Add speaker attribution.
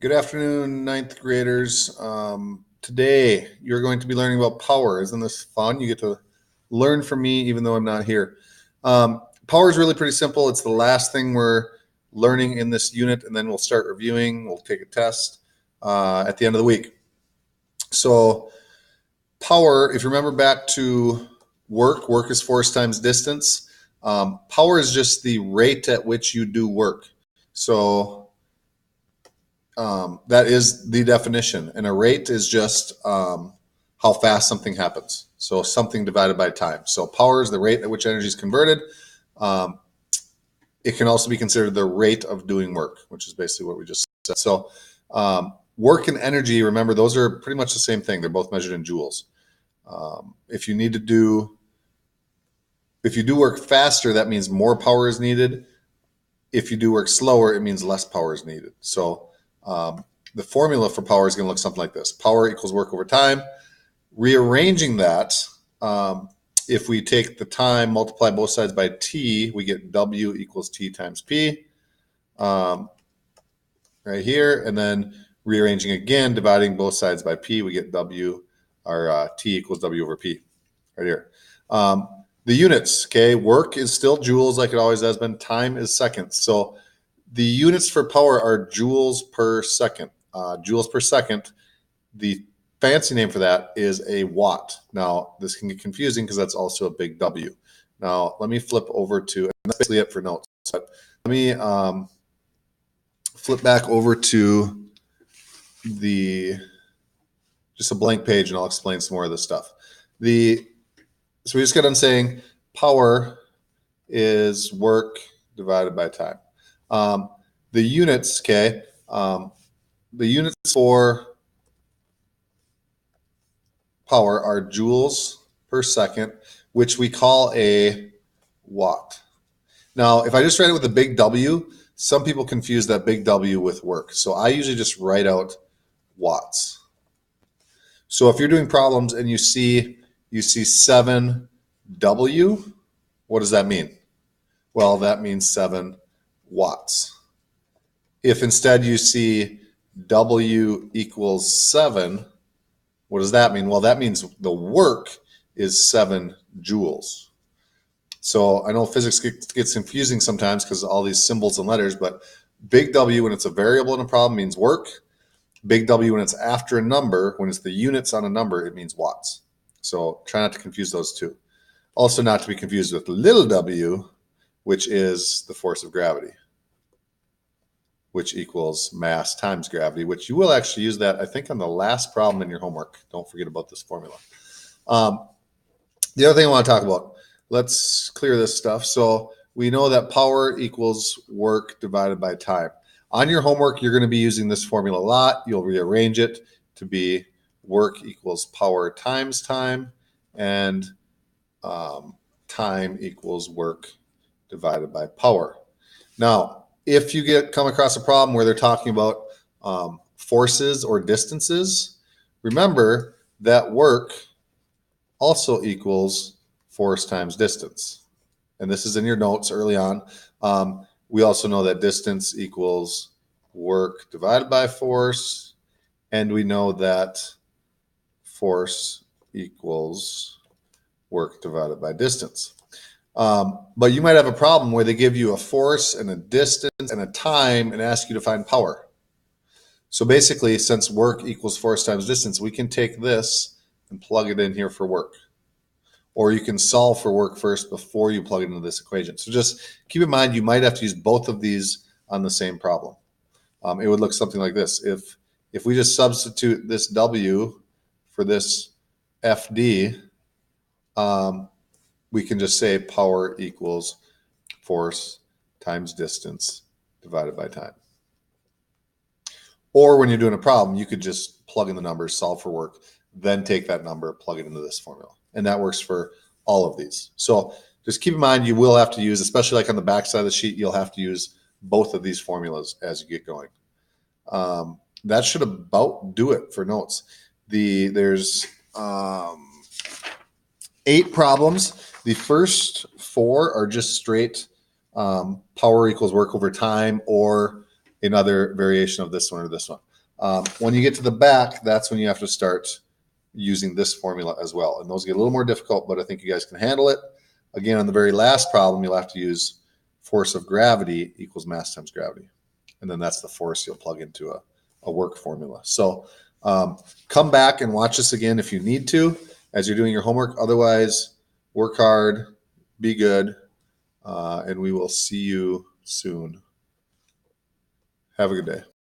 Speaker 1: Good afternoon, ninth graders. Today you're going to be learning about power. Isn't this fun? You get to learn from me even though I'm not here. Power is really pretty simple. It's the last thing we're learning in this unit, and then we'll start reviewing. We'll take a test at the end of the week. So, power, if you remember back to work is force times distance. Power is just the rate at which you do work. So, that is the definition. And a rate is just how fast something happens. So something divided by time. So power is the rate at which energy is converted. Um, it can also be considered the rate of doing work, which is basically what we just said. So work and energy, remember, those are pretty much the same thing. They're both measured in joules. If you do work faster, that means more power is needed. If you do work slower, it means less power is needed. So the formula for power is going to look something like this. Power equals work over time. Rearranging that, if we take the time, multiply both sides by T, we get W equals T times P right here. And then rearranging again, dividing both sides by P, we get W, or T equals W over P right here. The units, okay, work is still joules like it always has been. Time is seconds. So the units for power are joules per second. Joules per second, the fancy name for that is a watt. Now, this can get confusing because that's also a big W. Now, let me flip over to, and that's basically it for notes. But let me flip back over to just a blank page, and I'll explain some more of this stuff. So we just got done saying power is work divided by time. The units, okay, the units for power are joules per second, which we call a watt. Now, if I just write it with a big W, some people confuse that big W with work. So I usually just write out watts. So if you're doing problems and you see 7W, what does that mean? Well, that means 7 watts. If instead you see W equals 7, what does that mean? Well, that means the work is 7 joules. So I know physics gets confusing sometimes because of all these symbols and letters, but big W when it's a variable in a problem means work. Big W when it's after a number, when it's the units on a number, it means watts. So try not to confuse those two. Also not to be confused with little w, which is the force of gravity, which equals mass times gravity, which you will actually use that, I think, on the last problem in your homework. Don't forget about this formula. The other thing I want to talk about, let's clear this stuff. So we know that power equals work divided by time. On your homework, you're going to be using this formula a lot. You'll rearrange it to be work equals power times time, and time equals work divided by power. Now, if you come across a problem where they're talking about forces or distances, remember that work also equals force times distance. And this is in your notes early on. We also know that distance equals work divided by force, and we know that force equals work divided by distance. But you might have a problem where they give you a force and a distance and a time and ask you to find power. So basically, since work equals force times distance, we can take this and plug it in here for work. Or you can solve for work first before you plug it into this equation. So just keep in mind, you might have to use both of these on the same problem. It would look something like this. If we just substitute this W for this FD, we can just say power equals force times distance divided by time. Or when you're doing a problem, you could just plug in the numbers, solve for work, then take that number, plug it into this formula. And that works for all of these. So just keep in mind, you will have to use, especially like on the back side of the sheet, you'll have to use both of these formulas as you get going. That should about do it for notes. There's 8 problems. The first 4 are just straight power equals work over time, or another variation of this one or this one. When you get to the back, that's when you have to start using this formula as well. And those get a little more difficult, but I think you guys can handle it. Again, on the very last problem, you'll have to use force of gravity equals mass times gravity. And then that's the force you'll plug into a work formula. So come back and watch this again if you need to as you're doing your homework. Otherwise, work hard, be good, and we will see you soon. Have a good day.